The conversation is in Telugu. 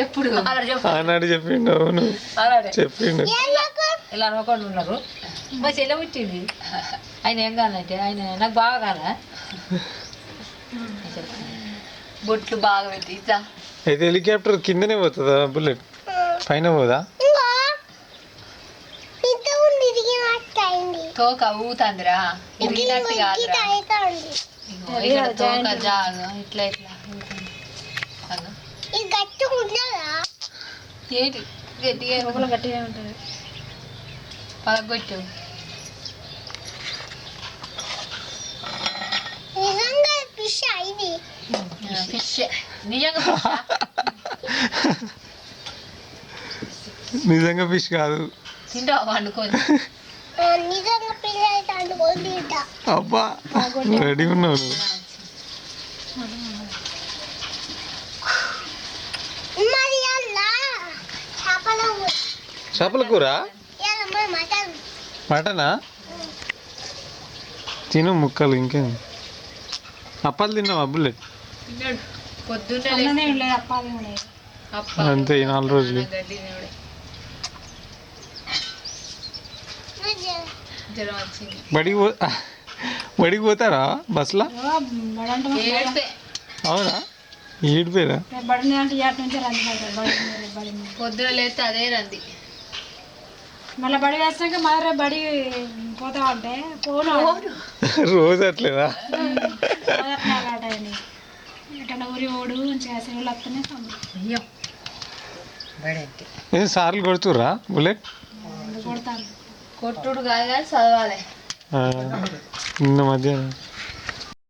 ఎప్పుడు ఆనాడు చెప్పిండు. అవును చెప్పిండు. ఇలా అనుకోండి ఉన్నారు మా చెల్లె పుట్టింది. ఆయన ఏం కావాలంటే ఆయన నాకు బాగా కాదా బొట్లు బాగా పెట్టి అయితే హెలికాప్టర్ కిందనే పోతుందా బుల్లెట్? పైన పోదా? తోక ఊతందిరా ఇరిగినట్టు కాదురా. తోక జాగా ఇట్లా ఇట్లా ఏంటి గట్టిగా లోపల గట్టిగా ఉంటుంది. పగొట్టు ఫిష్ నిజంగా ఫిష్ కాదు. తింటావా వండుకొని? అబ్బా రెడీ ఉన్నావు నువ్వు. చేపల కూర? మటనా? తిను ముక్కలు. ఇంకేం అప్పాలు తిన్నావా బుల్లెట్? పొద్దున్నే అంతే 4 రోజులు. బడికి పోతారా బస్సులో? అవునా? ఏడిపోయారా? పొద్దున లేస్తే అదే రంది. మళ్ళీ బడి వేస్తాక మళ్ళీ బడి పోతా ఉంటే పోను రోజు అట్లేదా? ఎటన్నా ఊరి ఓడు చేసేవాళ్ళు వస్తేనే ఏం సార్లు కొడుతుర్రా బుల్లెట్? కొడతారు. కొట్టుడు కాదు కానీ చదవాలి. నిన్న మధ్యాహ్నం